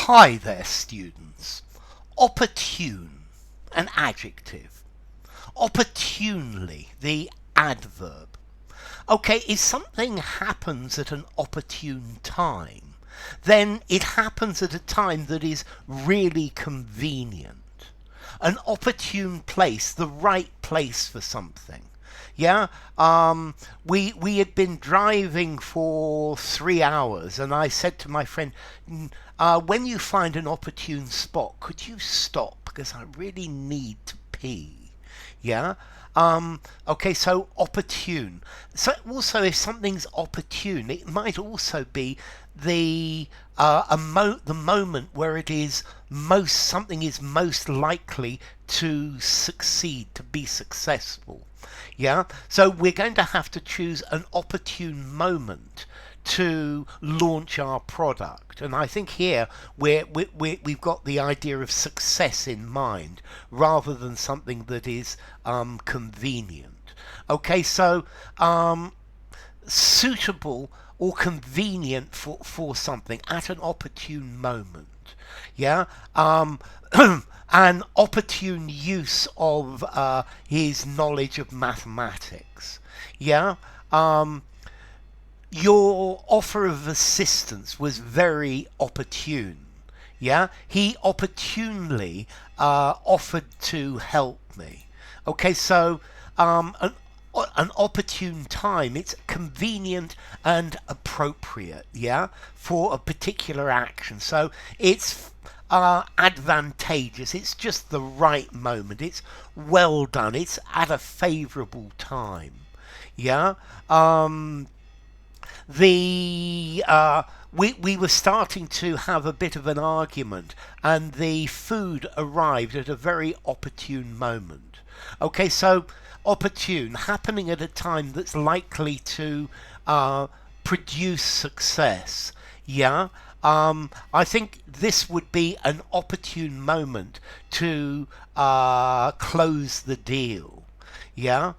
Hi there, students. Opportune, an adjective. Opportunely, the adverb. Okay, if something happens at an opportune time, then it happens at a time that is really convenient. An opportune place, the right place for something. Yeah, we had been driving for 3 hours, and I said to my friend, when you find an opportune spot, could you stop? Because I really need to pee." Yeah. Okay, so opportune. So also, if something's opportune, it might also be the moment where it is something is most likely to succeed, to be successful. Yeah. So we're going to have to choose an opportune moment to launch our product, and I think here we've got the idea of success in mind rather than something that is convenient. Okay, so suitable or convenient for something at an opportune moment. Yeah. An opportune use of his knowledge of mathematics. Yeah. Your offer of assistance was very opportune. Yeah, he opportunely offered to help me. Okay, so an opportune time, it's convenient and appropriate, yeah, for a particular action. So it's advantageous, it's just the right moment, it's well done, it's at a favourable time. Yeah. We were starting to have a bit of an argument, and the food arrived at a very opportune moment. Okay, so opportune, happening at a time that's likely to produce success. Yeah. I think this would be an opportune moment to close the deal. Yeah.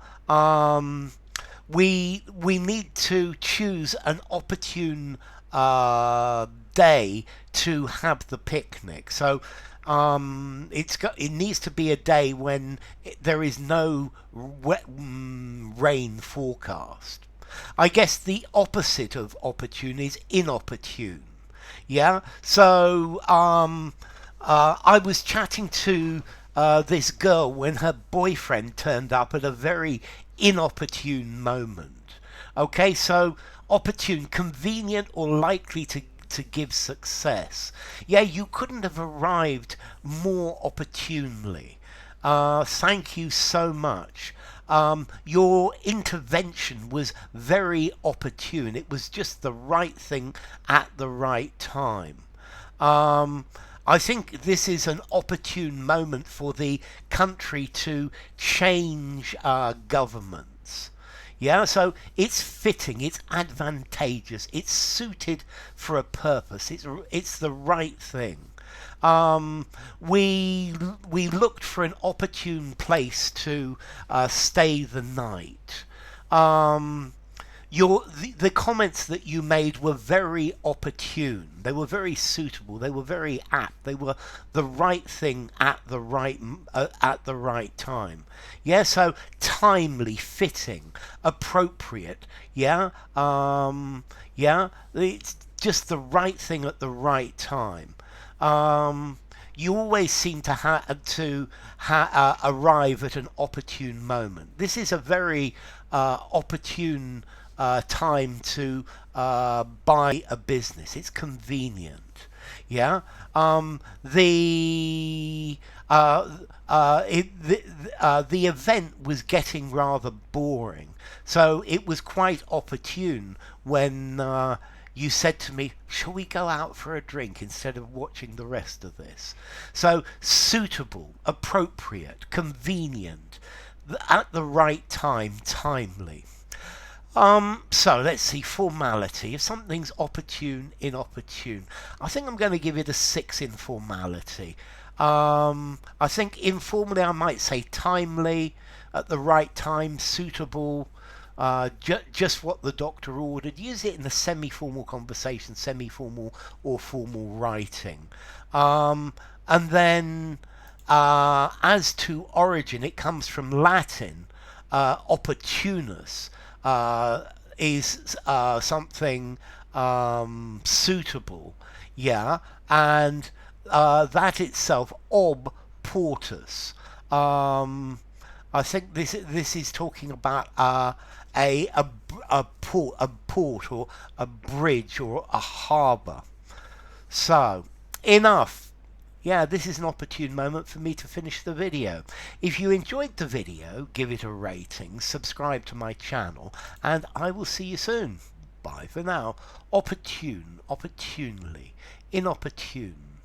We need to choose an opportune day to have the picnic. So it needs to be a day when there is no rain forecast. I guess the opposite of opportune is inopportune. Yeah. So I was chatting to this girl when her boyfriend turned up at a very inopportune moment. Okay, so opportune, convenient or likely to give success. Yeah, you couldn't have arrived more opportunely. Thank you so much. Your intervention was very opportune. It was just the right thing at the right time. I think this is an opportune moment for the country to change governments. Yeah, so it's fitting, it's advantageous, it's suited for a purpose, it's the right thing. We looked for an opportune place to stay the night. The comments that you made were very opportune. They were very suitable. They were very apt. They were the right thing at the right time. Yeah, so timely, fitting, appropriate. Yeah, yeah. It's just the right thing at the right time. You always seem to arrive at an opportune moment. This is a very opportune time to buy a business. It's convenient. Yeah. The event was getting rather boring, so it was quite opportune when you said to me, "Shall we go out for a drink instead of watching the rest of this?" So suitable, appropriate, convenient, at the right time, timely. So let's see, formality. If something's opportune, inopportune, I think I'm going to give it a 6 in formality. I think informally I might say timely, at the right time, suitable, just what the doctor ordered. Use it in a semi-formal conversation, semi-formal or formal writing. And then as to origin, it comes from Latin. Opportunus is something suitable, yeah, and that itself, ob portus. I think this is talking about a port or a bridge or a harbour. So enough. Yeah, this is an opportune moment for me to finish the video. If you enjoyed the video, give it a rating, subscribe to my channel, and I will see you soon. Bye for now. Opportune, opportunely, inopportune.